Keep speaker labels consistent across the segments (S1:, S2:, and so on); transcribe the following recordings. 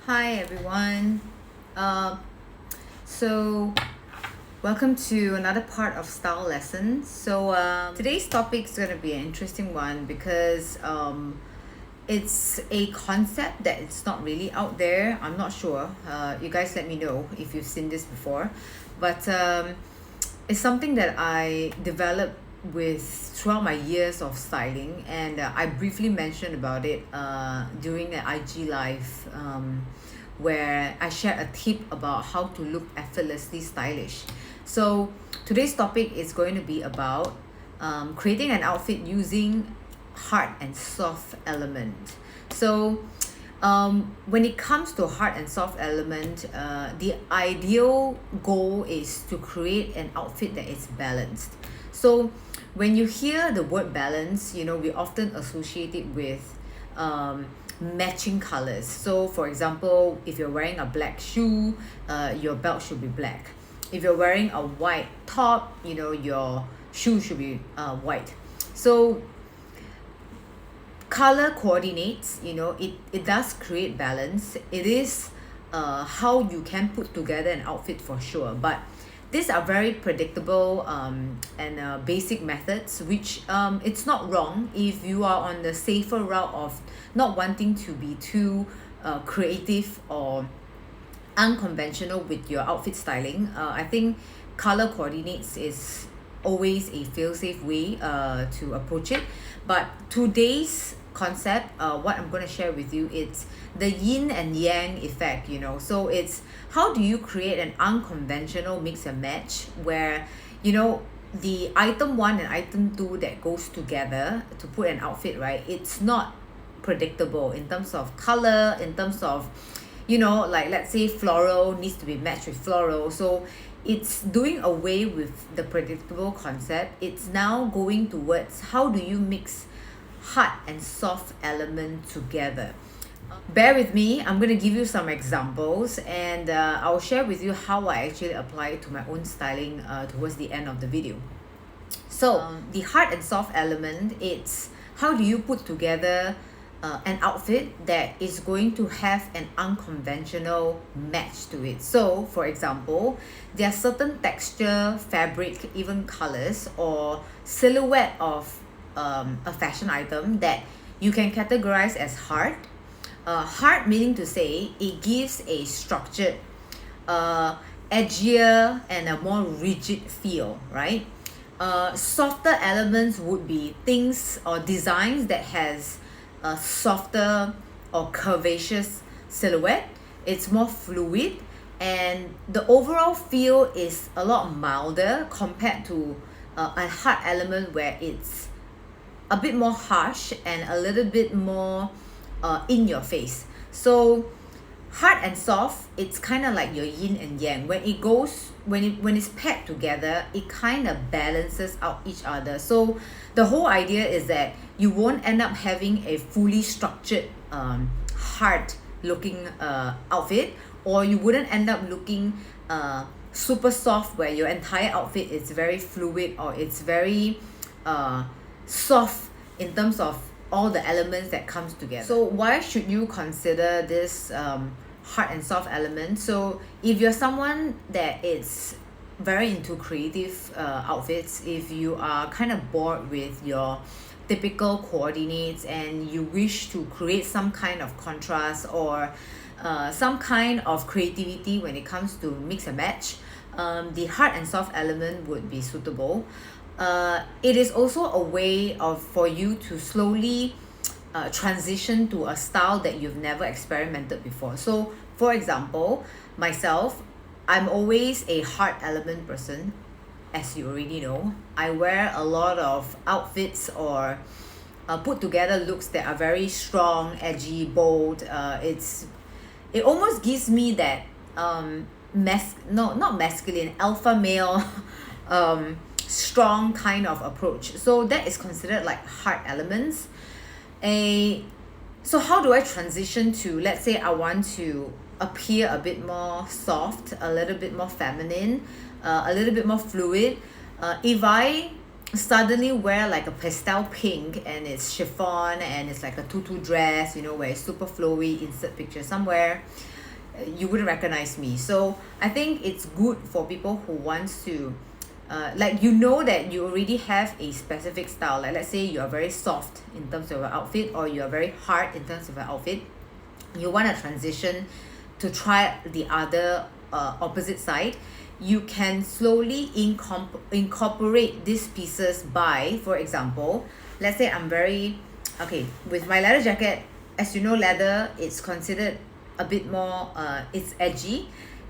S1: Hi everyone. Uh, so welcome to another part of style lessons. Today's topic is going to be an interesting one because it's a concept that it's not really out there. I'm not sure. You guys let me know if you've seen this before, but it's something that I developed with throughout my years of styling, and I briefly mentioned about it during an IG live, where I shared a tip about how to look effortlessly stylish. So today's topic is going to be about creating an outfit using hard and soft element. So when it comes to hard and soft element, the ideal goal is to create an outfit that is balanced. So when you hear the word balance, we often associate it with matching colors. So for example, if you're wearing a black shoe, your belt should be black. If you're wearing a white top, your shoe should be white. So color coordinates, it does create balance. It is how you can put together an outfit for sure, but these are very predictable and basic methods, which it's not wrong if you are on the safer route of not wanting to be too creative or unconventional with your outfit styling. I think color coordinates is always a fail-safe way to approach it. But today's concept, what I'm going to share with you, it's the yin and yang effect. So it's how do you create an unconventional mix and match where the item one and item two that goes together to put an outfit, right? It's not predictable in terms of color, in terms of like let's say floral needs to be matched with floral. So it's doing away with the predictable concept. It's now going towards how do you mix hard and soft element together. Bear with me, I'm going to give you some examples, and I'll share with you how I actually apply it to my own styling towards the end of the video. So the hard and soft element, it's how do you put together an outfit that is going to have an unconventional match to it. So for example, there are certain texture, fabric, even colors or silhouette of a fashion item that you can categorize as hard. Hard meaning to say it gives a structured, edgier and a more rigid feel, right? Softer elements would be things or designs that has a softer or curvaceous silhouette. It's more fluid, and the overall feel is a lot milder compared to a hard element where it's a bit more harsh and a little bit more in your face. So hard and soft, it's kind of like your yin and yang. When it's paired together, it kind of balances out each other. So the whole idea is that you won't end up having a fully structured hard looking outfit, or you wouldn't end up looking super soft where your entire outfit is very fluid, or it's very soft in terms of all the elements that comes together. So why should you consider this hard and soft element? So if you're someone that is very into creative outfits, if you are kind of bored with your typical coordinates and you wish to create some kind of contrast or some kind of creativity when it comes to mix and match, the hard and soft element would be suitable. It is also a way of for you to slowly transition to a style that you've never experimented before. So for example, myself, I'm always a hard element person. As you already know, I wear a lot of outfits or put together looks that are very strong, edgy, bold. It almost gives me that not masculine, alpha male strong kind of approach. So that is considered like hard elements. So how do I transition to, let's say I want to appear a bit more soft, a little bit more feminine, a little bit more fluid? If I suddenly wear like a pastel pink and it's chiffon and it's like a tutu dress, where it's super flowy, insert picture somewhere, you wouldn't recognize me. So I think it's good for people who wants to like, that you already have a specific style. Like, let's say you're very soft in terms of your outfit, or you're very hard in terms of your outfit. You want to transition to try the other opposite side. You can slowly incorporate these pieces by, for example, let's say I'm very okay with my leather jacket. As you know, leather, it's considered a bit more it's edgy,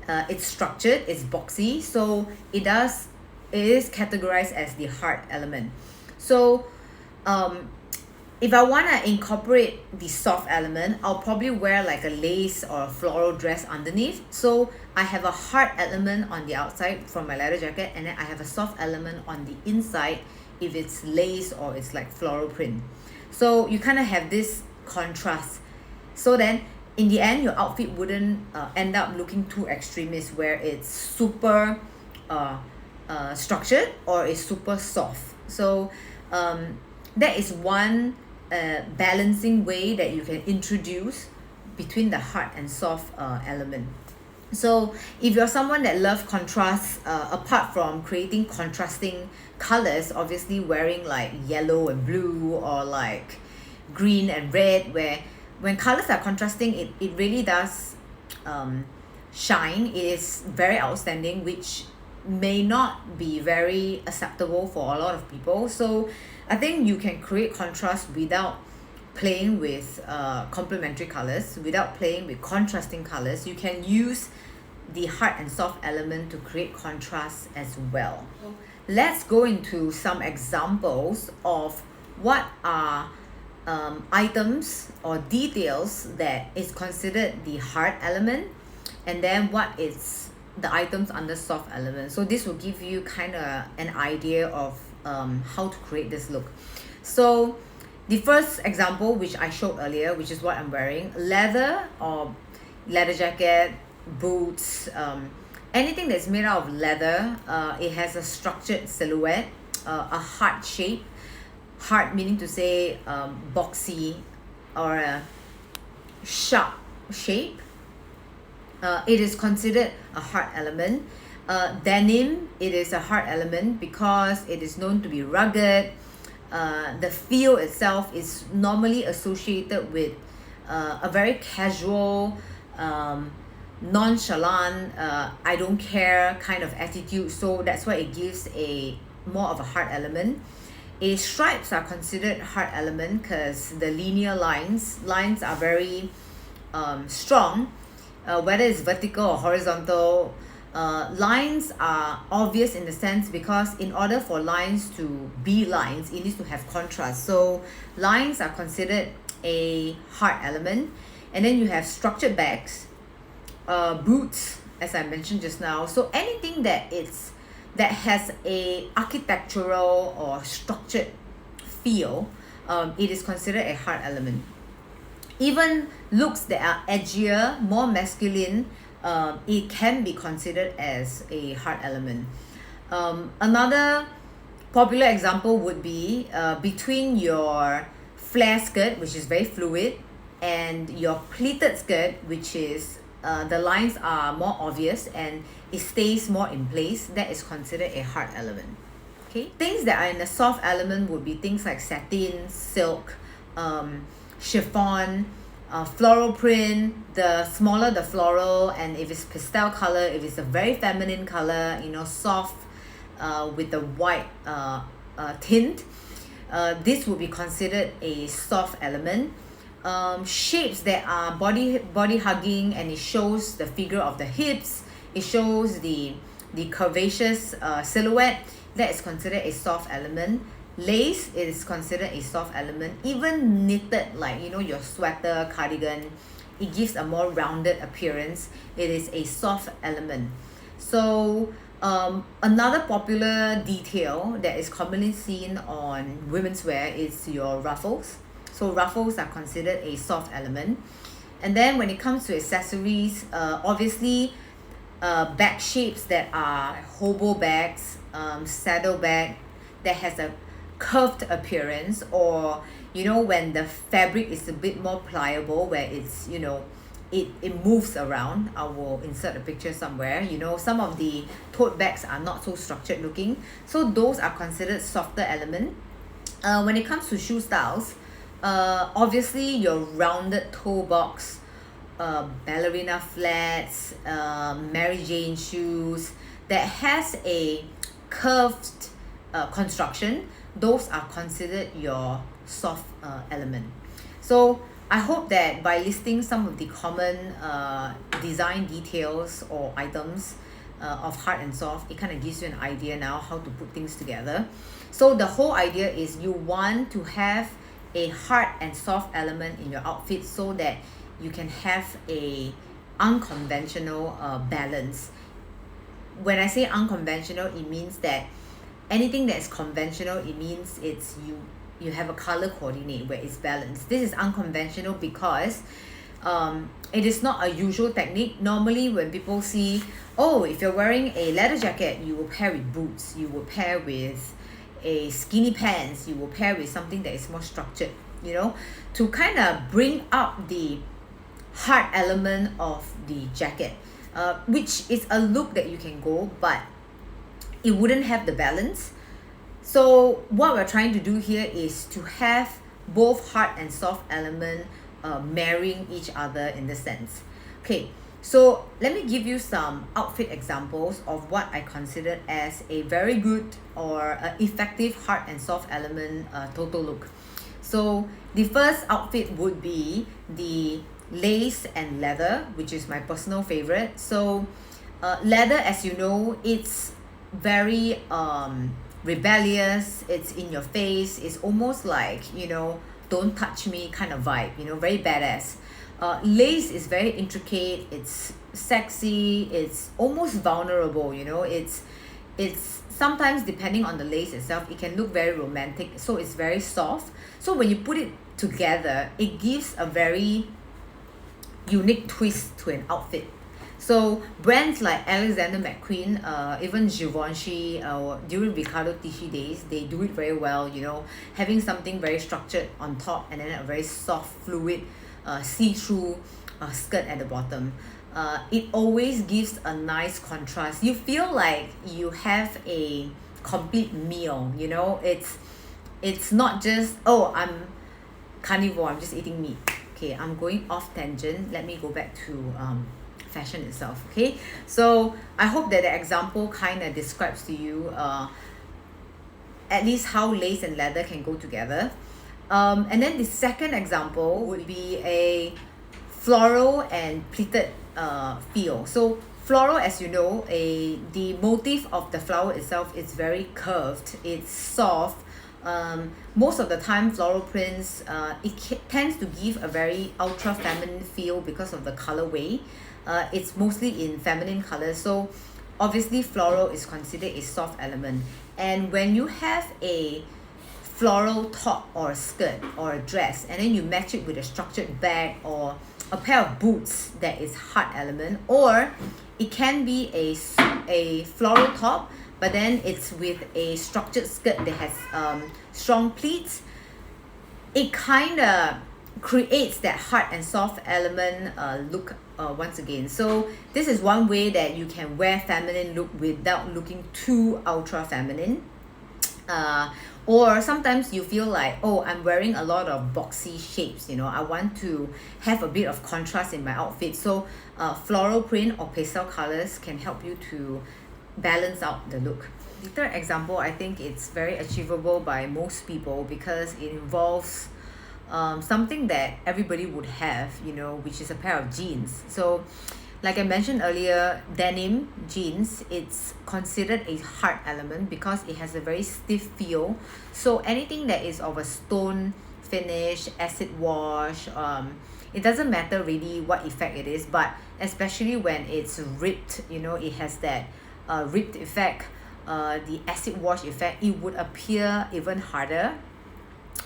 S1: it's structured, it's boxy, so it is categorized as the hard element. So if I want to incorporate the soft element, I'll probably wear like a lace or a floral dress underneath. So I have a hard element on the outside from my leather jacket, and then I have a soft element on the inside if it's lace or it's like floral print. So you kind of have this contrast. So then in the end, your outfit wouldn't end up looking too extremist, where it's super structured or it's super soft. So that is one balancing way that you can introduce between the hard and soft element. So if you're someone that loves contrast, apart from creating contrasting colors, obviously wearing like yellow and blue, or like green and red, where when colors are contrasting, it really does shine. It is very outstanding, which may not be very acceptable for a lot of people. So I think you can create contrast without playing with complementary colors, without playing with contrasting colors. You can use the hard and soft element to create contrast as well. Let's go into some examples of what are items or details that is considered the hard element, and then what is the items under soft element. So this will give you kind of an idea of how to create this look. So the first example, which I showed earlier, which is what I'm wearing, leather or leather jacket, boots, anything that's made out of leather. It has a structured silhouette, a heart shape. Heart meaning to say boxy or a sharp shape. It is considered a hard element. Denim, it is a hard element because it is known to be rugged. The feel itself is normally associated with a very casual, nonchalant, I don't care kind of attitude. So that's why it gives a more of a hard element. Stripes are considered hard element because the linear lines are very strong, whether it's vertical or horizontal. Lines are obvious in the sense because in order for lines to be lines, it needs to have contrast. So lines are considered a hard element. And then you have structured bags, boots, as I mentioned just now. So anything that has a architectural or structured feel, it is considered a hard element. Even looks that are edgier, more masculine, it can be considered as a hard element. Another popular example would be between your flare skirt, which is very fluid, and your pleated skirt, which is the lines are more obvious and it stays more in place. That is considered a hard element. Okay, things that are in the soft element would be things like satin, silk, chiffon, floral print. The smaller the floral, and if it's pastel color, if it's a very feminine color, soft with the white tint, this would be considered a soft element. Shapes that are body hugging, and it shows the figure of the hips, it shows the curvaceous silhouette, that is considered a soft element. Lace is considered a soft element. Even knitted, like your sweater, cardigan, it gives a more rounded appearance. It is a soft element. So another popular detail that is commonly seen on women's wear is your ruffles. So ruffles are considered a soft element. And then when it comes to accessories, obviously bag shapes that are hobo bags, saddle bag, that has a curved appearance, or when the fabric is a bit more pliable, where it's it moves around. I will insert a picture somewhere. Some of the tote bags are not so structured looking, so those are considered softer element. When it comes to shoe styles, obviously your rounded toe box, ballerina flats, Mary Jane shoes that has a curved construction, those are considered your soft element. So I hope that by listing some of the common design details or items of hard and soft, it kind of gives you an idea now how to put things together. So the whole idea is you want to have a hard and soft element in your outfit so that you can have a unconventional balance. When I say unconventional, it means that anything that is conventional, it means it's you have a color coordinate where it's balanced. This is unconventional because it is not a usual technique. Normally when people see, oh, if you're wearing a leather jacket, you will pair with boots, you will pair with a skinny pants, you will pair with something that is more structured, to kind of bring up the hard element of the jacket, which is a look that you can go, but it wouldn't have the balance. So what we're trying to do here is to have both hard and soft element marrying each other in the sense. Okay, so let me give you some outfit examples of what I consider as a very good or effective hard and soft element total look. So the first outfit would be the lace and leather, which is my personal favorite. So leather, as you know, it's very rebellious, it's in your face, it's almost like don't touch me kind of vibe, very badass. Lace is very intricate, it's sexy, it's almost vulnerable, it's sometimes, depending on the lace itself, it can look very romantic, so it's very soft. So when you put it together, it gives a very unique twist to an outfit. So brands like Alexander McQueen, even Givenchy, during Riccardo Tisci days, they do it very well, having something very structured on top and then a very soft, fluid, see-through skirt at the bottom. It always gives a nice contrast. You feel like you have a complete meal, it's not just, oh, I'm carnivore, I'm just eating meat. Okay, I'm going off tangent. Let me go back to fashion itself. Okay, so I hope that the example kind of describes to you at least how lace and leather can go together. And then the second example would be a floral and pleated feel. So floral, as you know, the motif of the flower itself is very curved, it's soft. Most of the time floral prints, tends to give a very ultra feminine feel because of the colorway. It's mostly in feminine colors, so obviously floral is considered a soft element. And when you have a floral top or a skirt or a dress, and then you match it with a structured bag or a pair of boots that is hard element, or it can be a floral top but then it's with a structured skirt that has strong pleats, it kind of creates that hard and soft element look once again. So this is one way that you can wear feminine look without looking too ultra feminine. Or sometimes you feel like, oh, I'm wearing a lot of boxy shapes, I want to have a bit of contrast in my outfit. So floral print or pastel colors can help you to balance out the look. The third example, I think it's very achievable by most people because it involves something that everybody would have, which is a pair of jeans. So like I mentioned earlier, denim jeans, it's considered a hard element because it has a very stiff feel. So anything that is of a stone finish, acid wash, it doesn't matter really what effect it is, but especially when it's ripped, it has that ripped effect, the acid wash effect, it would appear even harder.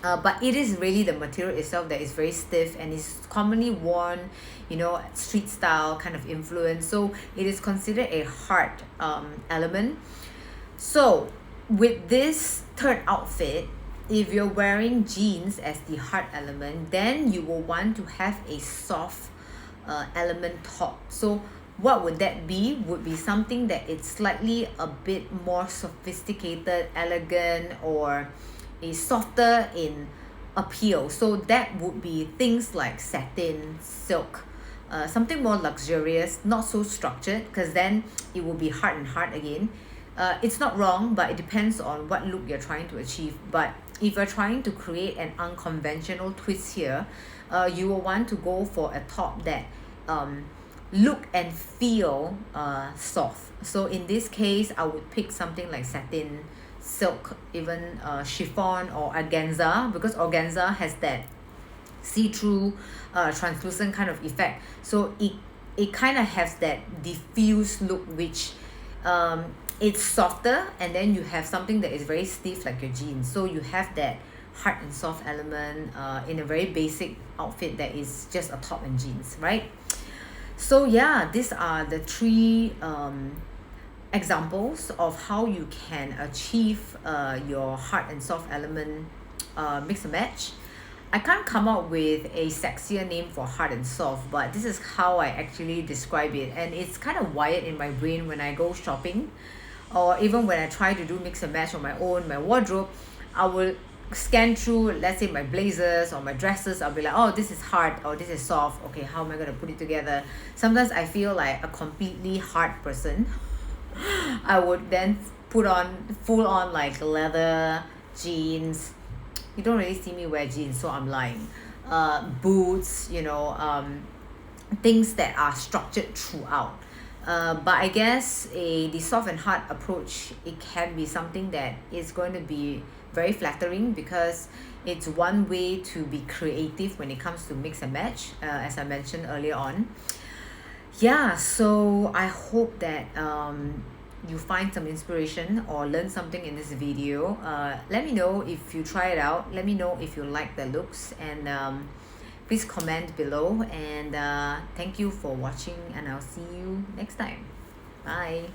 S1: But it is really the material itself that is very stiff and is commonly worn, street style kind of influence. So it is considered a hard element. So with this third outfit, if you're wearing jeans as the hard element, then you will want to have a soft element top. So what would that be? Would be something that it's slightly a bit more sophisticated, elegant, or a softer in appeal. So that would be things like satin, silk, something more luxurious, not so structured, because then it will be hard and hard again. It's not wrong, but it depends on what look you're trying to achieve. But if you're trying to create an unconventional twist here, you will want to go for a top that look and feel soft. So in this case, I would pick something like satin, silk, even chiffon or organza, because organza has that see-through translucent kind of effect. So it kind of has that diffuse look, which it's softer, and then you have something that is very stiff like your jeans. So you have that hard and soft element in a very basic outfit that is just a top and jeans, right? So yeah, these are the three examples of how you can achieve your hard and soft element mix and match. I can't come up with a sexier name for hard and soft, but this is how I actually describe it, and it's kind of wired in my brain when I go shopping, or even when I try to do mix and match on my own, my wardrobe. I will scan through, let's say, my blazers or my dresses. I'll be like, oh, this is hard, or this is soft. Okay, how am I going to put it together? Sometimes I feel like a completely hard person. I would then put on full on like leather jeans. You don't really see me wear jeans, so I'm lying. Boots, things that are structured throughout. But I guess the soft and hard approach, it can be something that is going to be very flattering, because it's one way to be creative when it comes to mix and match, as I mentioned earlier on. Yeah, so I hope that you find some inspiration or learn something in this video. Let me know if you try it out. Let me know if you like the looks, and please comment below. And thank you for watching, and I'll see you next time. Bye.